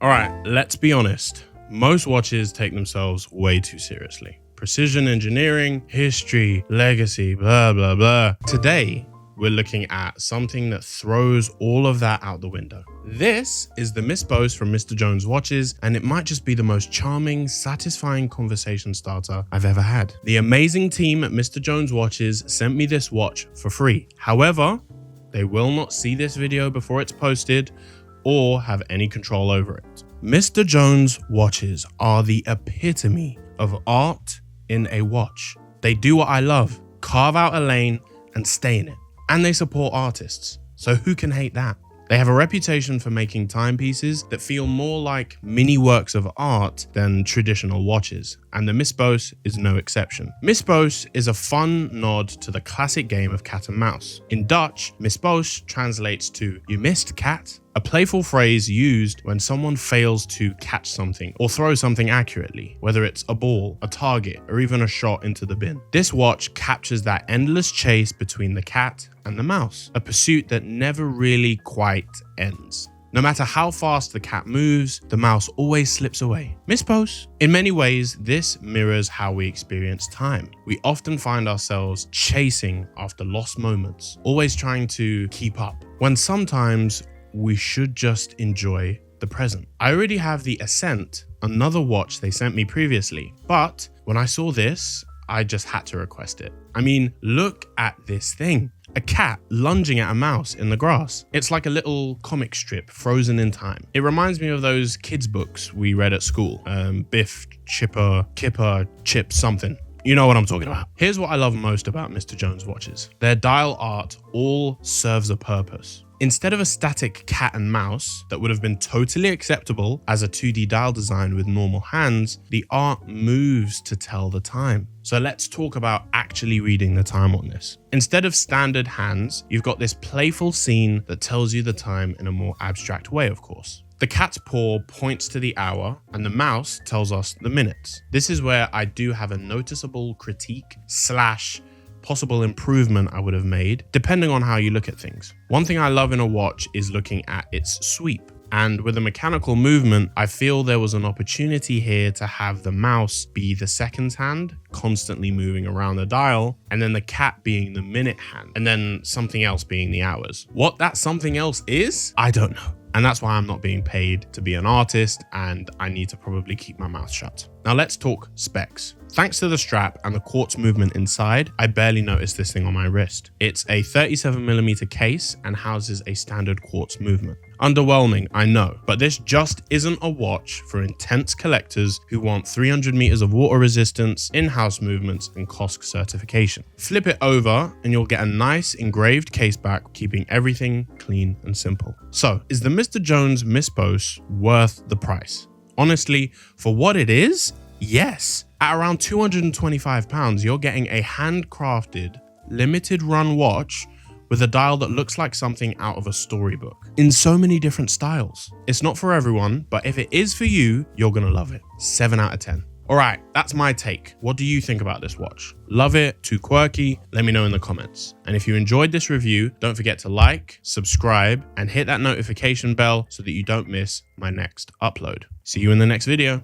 All right, let's be honest. Most watches take themselves way too seriously. Precision engineering, history, legacy, blah, blah, blah. Today, we're looking at something that throws all of that out the window. This is the Mispoes from Mr. Jones Watches, and it might just be the most charming, satisfying conversation starter I've ever had. The amazing team at Mr. Jones Watches sent me this watch for free. However, they will not see this video before it's posted or have any control over it. Mr. Jones Watches are the epitome of art in a watch. They do what I love, carve out a lane and stay in it. And they support artists, so who can hate that? They have a reputation for making timepieces that feel more like mini works of art than traditional watches, and the Mispoes is no exception. Mispoes is a fun nod to the classic game of cat and mouse. In Dutch, Mispoes translates to "you missed, cat," a playful phrase used when someone fails to catch something or throw something accurately, whether it's a ball, a target, or even a shot into the bin. This watch captures that endless chase between the cat and the mouse, a pursuit that never really quite ends. No matter how fast the cat moves, the mouse always slips away. Mispoes. In many ways, this mirrors how we experience time. We often find ourselves chasing after lost moments, always trying to keep up, when sometimes we should just enjoy the present. I already have the Ascent, another watch they sent me previously, but when I saw this, I just had to request it. I mean, look at this thing. A cat lunging at a mouse in the grass. It's like a little comic strip frozen in time. It reminds me of those kids' books we read at school. Biff, Chipper, Kipper, Chip something. You know what I'm talking about. Here's what I love most about Mr. Jones watches. Their dial art all serves a purpose. Instead of a static cat and mouse that would have been totally acceptable as a 2D dial design with normal hands, the art moves to tell the time. So let's talk about actually reading the time on this. Instead of standard hands, you've got this playful scene that tells you the time in a more abstract way, of course. The cat's paw points to the hour and the mouse tells us the minutes. This is where I do have a noticeable critique / possible improvement I would have made, depending on how you look at things. One thing I love in a watch is looking at its sweep. And with a mechanical movement, I feel there was an opportunity here to have the mouse be the seconds hand, constantly moving around the dial, and then the cat being the minute hand, and then something else being the hours. What that something else is, I don't know. And that's why I'm not being paid to be an artist, and I need to probably keep my mouth shut. Now let's talk specs. Thanks to the strap and the quartz movement inside, I barely noticed this thing on my wrist. It's a 37mm case and houses a standard quartz movement. Underwhelming, I know, but this just isn't a watch for intense collectors who want 300 meters of water resistance, in-house movements, and COSC certification. Flip it over and you'll get a nice engraved case back, keeping everything clean and simple. So, is the Mr. Jones Mispoes worth the price? Honestly, for what it is, yes. At around £225, you're getting a handcrafted, limited run watch with a dial that looks like something out of a storybook in so many different styles. It's not for everyone, but if it is for you, you're gonna love it. 7 out of 10. All right, that's my take. What do you think about this watch? Love it? Too quirky? Let me know in the comments. And if you enjoyed this review, don't forget to like, subscribe, and hit that notification bell so that you don't miss my next upload. See you in the next video.